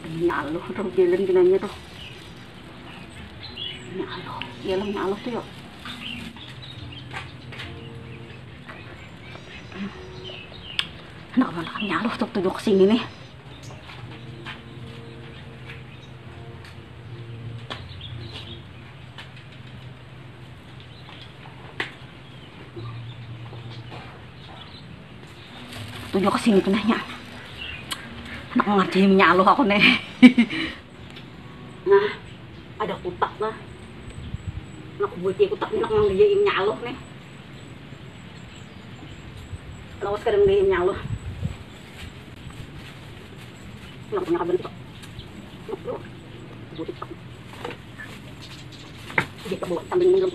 Nyalo tuh jalan ginanya tuh. Nyalo, jalan nyalo tuh yuk. Anak malah nyalo tuh tujuh kesini nih. Tujuh kesini kenanya. Anak ngerti nyalo aku nih. Nah, ada kutak lah. Anak buat kutak nih, anak dia nyalo nih. Lawas kadang dia nyalo. Anak punya kabar itu. Buat kutak. Dia kebuat sambil minum.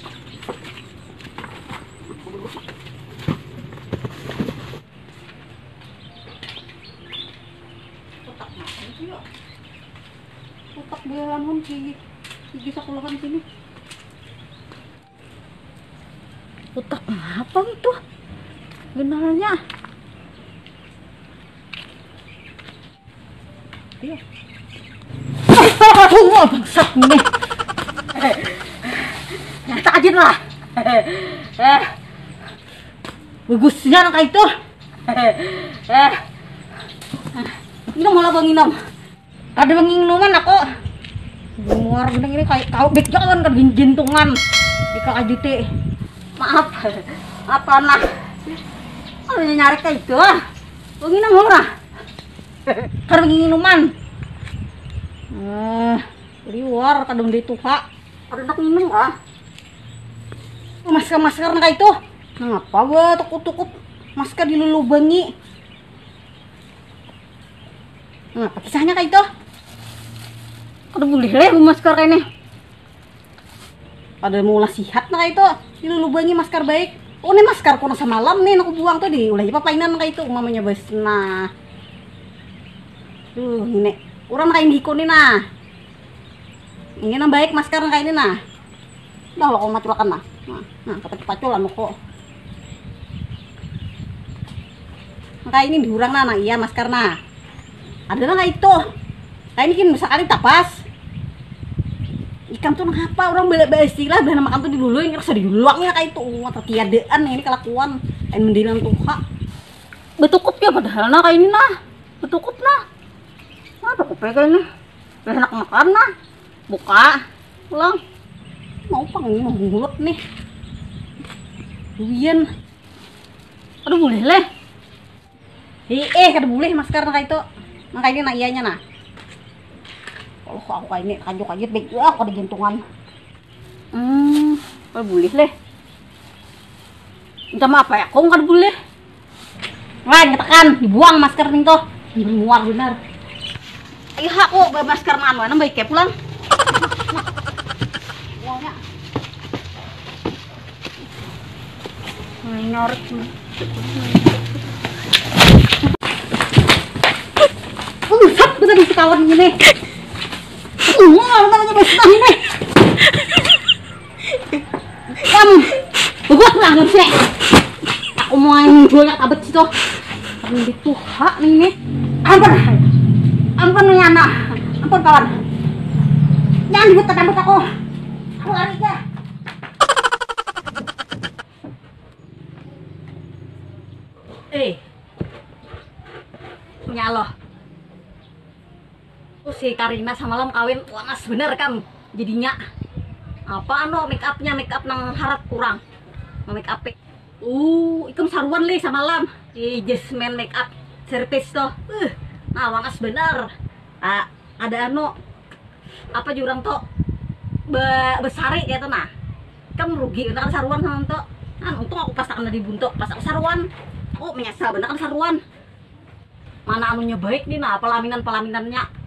Utak belangon sih bisa keluhan sini. Utak apa itu? Benarnya. Iya. Oh, bangsat nih. Nyata aja lah. Bagusnya anak itu. Ini malah banginam. Ada banginuman aku. Luar gini kayak kau bek jangan kan jentungan. Ika ajuti. Maaf. Apa nak? Ada nyari kayak itu ah. Banginam ora. Karena banginuman. Luar kadang di tuha. Ada nak minum ah. Masker kayak itu. Ngapa gua tukut-tukut masker dilulubangi. Ngapa kisahnya kayak itu? Ada boleh leh masker kayak ini. Ada mau nasihat nah kayak itu. Dilulubangi masker baik. Oh ini masker kurang semalam nih aku buang tuh di ulah papainan kayak itu mamanya bes. Nah. Ini orang kayak ngiko nih nah. Ini yang baik masker kayak ini nah. Dah lo kau maculakan nah. Nah paculan kok. Kayak ini diurang nah iya masker nah. Ada nggak itu? Kayak ini kan bisa kali tapas. Ikan tuh ngapa orang bela istilah bela makan tuh diluluin ngerasa diluangnya kayak itu mata tiadaan ini kelakuan kayak mendilang tuha. Betukup ya padahal nah kayak ini nah. Betukup nah. Ada kupek ini. Enak makan nah. Buka. Pulang. Mau pang ini mau mulut nih. Duyan. Aduh boleh leh. Kada boleh masker kayak itu. Nah kayak ini nah ianya nah. Kalau aku kayak ini kajuk-kajuk baik aku ada jantungan. Kalau boleh leh. Sama apa ya? Kok kada boleh? Wah, nyatakan dibuang masker nih tuh. Muar benar. Ayo aku masker mana baik ya pulang. Buangnya. Nyorek tuh. Bener di kawan gini. Mana besar ini. Kamu, buat lah sih. Aku mau jualnya abet situ. Tapi itu hak nih. Ampun nih anak. Ampun kawan. Jangan dibut aku. Aku lari aja. Nyaloh. Si Karina samalam kawin wanas bener kan jadinya apa make up nang harap kurang make up ikam saruan leh samalam Jasmine make up service tuh nah wanas bener ada apa jurang tuh besari kayak tuh nah kan rugi kan saruan sama tuh untung aku pas tak dibuntuk pas aku saruan menyesal bener kan saruan mana anunya baik nih nah pelaminannya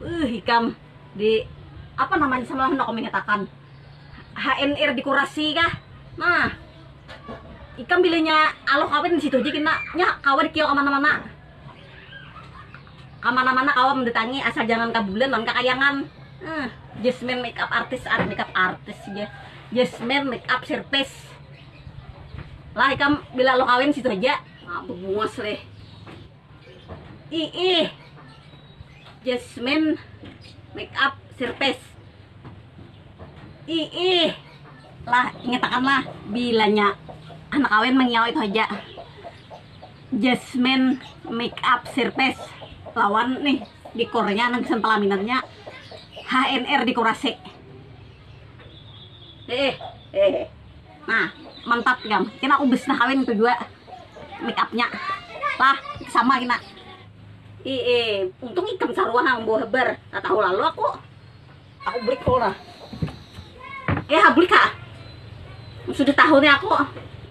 hikam di apa namanya sama hendak menyatakan HNR dekorasi kah nah ikam bilanya aloh kawin di situ aja kena nya kawan kio kemana-mana kawan mendatangi asal jangan kabulan dan kekayangan Jasmine makeup artist ya Jasmine makeup service lah ikam bila lo kawin situ aja bungas leh Jasmine Makeup Surface. Ih lah, ingatakanlah bilanya anak kawin mengiau itu aja. Jasmine Makeup Surface lawan nih dekornya nanti pelaminannya HNR dekorasi. Nah mantap gam, kena aku besna kawin itu juga make upnya lah sama kena. Untung ikam sarua hang buah ber. Tak tahu lalu aku beli kola. Beli kak. Sudah tahu nih aku.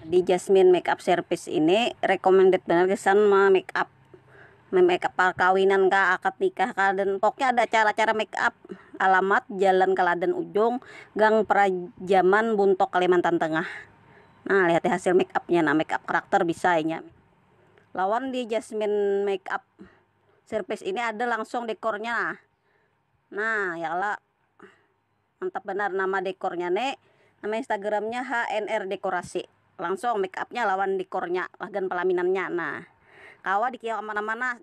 Di Jasmine Makeup Service ini recommended benar kesan make up perkawinan kah, akad nikah kah, dan pokoknya ada cara-cara make up. Alamat Jalan Keladen Ujung, Gang Prajaman, Buntok, Kalimantan Tengah. Nah lihat hasil make upnya. Nah make up karakter bisa ya. Lawan di Jasmine Makeup Service ini ada langsung dekornya. Nah ya lah mantap benar, nama dekornya nih, nama Instagramnya HNR Dekorasi. Langsung make upnya lawan dekornya, bagian pelaminannya. Nah kawa di kemana-mana